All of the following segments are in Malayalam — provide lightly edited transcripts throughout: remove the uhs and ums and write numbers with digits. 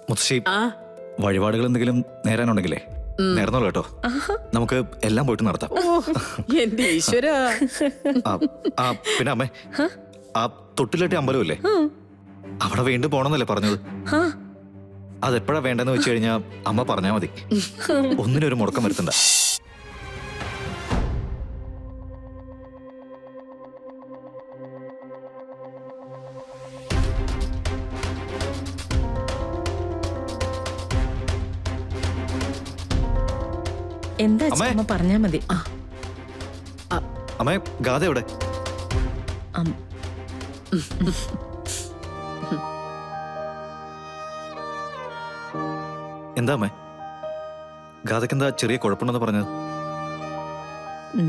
മുത്തശ്ശി വഴിപാടുകൾ എന്തെങ്കിലും നേരാനുണ്ടെങ്കിലേ നേർന്നോളൂ കേട്ടോ. നമുക്ക് എല്ലാം പോയിട്ട് നടത്താം. എന്റെ ഈശ്വര. പിന്നെ അമ്മേ, ആ തൊട്ടിലെട്ടി അമ്പലമില്ലേ, അവിടെ വീണ്ടും പോണെന്നല്ലേ പറഞ്ഞത്? അതെപ്പോഴാ വേണ്ടെന്ന് വെച്ച് കഴിഞ്ഞാ അമ്മ പറഞ്ഞാ മതി. ഒന്നിനൊരു മുടക്കം വരുത്തണ്ട. എന്താ അമ്മ പറഞ്ഞാ മതി. അമ്മേ, ഗാഥ എവിടെ? എന്താ അമ്മേ, ഗാഥക്കെന്താ ചെറിയ കുഴപ്പമുണ്ടെന്ന് പറഞ്ഞത്?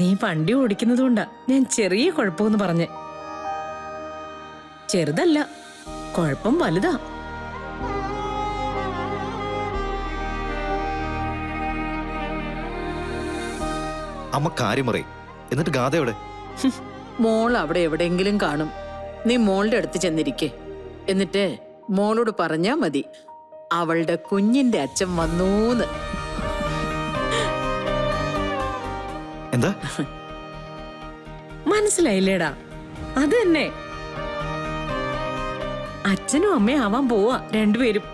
നീ വണ്ടി ഓടിക്കുന്നത് കൊണ്ടാ ഞാൻ ചെറിയ കുഴപ്പമെന്ന് പറഞ്ഞ്. ചെറുതല്ല, കുഴപ്പം വലുതാ. അമ്മ കാര്യം പറയും. എന്നിട്ട് ഗാഥ എവിടെ? മോൾ അവിടെ എവിടെയെങ്കിലും കാണും. നീ മോളുടെ അടുത്ത് ചെന്നിരിക്കെ. എന്നിട്ട് മോളോട് പറഞ്ഞാ മതി, അവളുടെ കുഞ്ഞിന്റെ അച്ഛൻ വന്നൂന്ന്. എന്താ മനസ്സിലായില്ലേടാ? അത് തന്നെ, അച്ഛനും അമ്മയും ആവാൻ പോവാ രണ്ടുപേരും.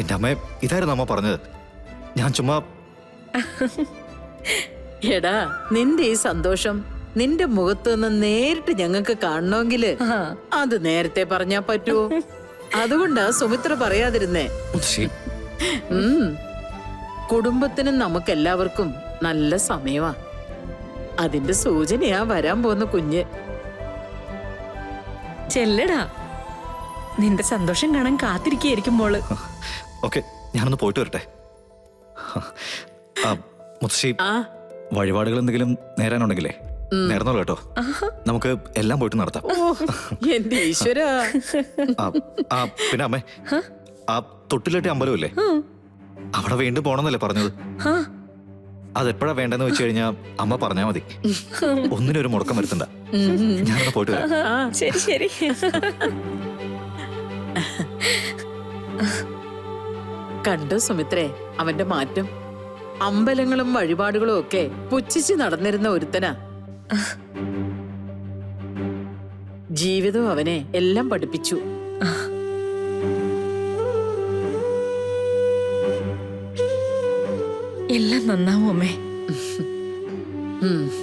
എന്റെ അമ്മ, ഇതായിരുന്നു അമ്മ പറഞ്ഞത്. ഞാൻ ചുമ്മാ. എടാ, നിന്റെ ഈ സന്തോഷം നിന്റെ മുഖത്ത് നിന്ന് നേരിട്ട് ഞങ്ങൾക്ക് കാണണമെങ്കില് അത് നേരത്തെ പറഞ്ഞാ പറ്റുമോ? അതുകൊണ്ടാ സുമിത്ര പറയാതിരുന്നേ. കുടുംബത്തിനും നമുക്കെല്ലാവർക്കും നല്ല സമയമാ. അതിന്റെ സൂചനയാ വരാൻ പോകുന്ന കുഞ്ഞ്. ചെല്ലടാ, നിന്റെ സന്തോഷം കാണാൻ കാത്തിരിക്കുകയായിരിക്കും മോള്. ഓക്കെ, ഞാനൊന്ന് പോയിട്ട് വരട്ടെ. മുത്തശ്ശി, വഴിപാടുകൾ എന്തെങ്കിലും നേരാനുണ്ടെങ്കിലേ നേർന്നോളൂ കേട്ടോ. നമുക്ക് എല്ലാം പോയിട്ട് നടത്താം. എന്റെ ഈശ്വര. പിന്നെ അമ്മേ, ആ തൊട്ടിലെട്ടി അമ്പലമില്ലേ, അവിടെ വീണ്ടും പോണെന്നല്ലേ പറഞ്ഞത്? അതെപ്പോഴാ വേണ്ടെന്ന് വെച്ച് കഴിഞ്ഞാ അമ്മ പറഞ്ഞാ മതി. ഒന്നിനൊരു മുടക്കം വരുത്തണ്ട. ഞാനൊന്ന് പോയിട്ട് വരാം. ശരി ശരി. കണ്ടു സുമിത്രേ അവന്റെ മാറ്റം. അമ്പലങ്ങളും വഴിപാടുകളും ഒക്കെ പുച്ഛിച്ച് നടന്നിരുന്ന ഒരുത്തനാ. ജീവിതം അവനെ എല്ലാം പഠിപ്പിച്ചു. എല്ലാം നന്നാവും അമ്മേ. ഉം.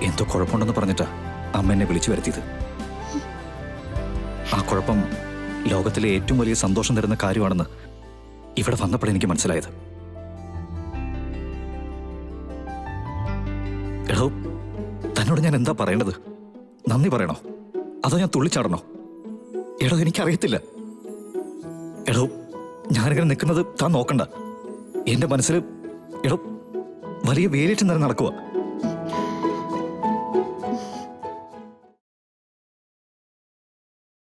എന്തോ കുഴപ്പമുണ്ടെന്ന് പറഞ്ഞിട്ടാ അമ്മ എന്നെ വിളിച്ചു വരുത്തിയത്. ആ കുഴപ്പം ലോകത്തിലെ ഏറ്റവും വലിയ സന്തോഷം തരുന്ന കാര്യമാണെന്ന് ഇവിടെ വന്നപ്പോൾ എനിക്ക് മനസ്സിലായത്. എടോ, തന്നോട് ഞാൻ എന്താ പറയേണ്ടത്? നന്ദി പറയണോ അതോ ഞാൻ തുള്ളിച്ചാടണോ? എടോ, എനിക്കറിയത്തില്ല. എടോ, ഞാനിങ്ങനെ നിൽക്കുന്നത് താൻ നോക്കണ്ട. എന്റെ മനസ്സിൽ എടോ വലിയ വേലിയേറ്റം നേരം നടക്കുക.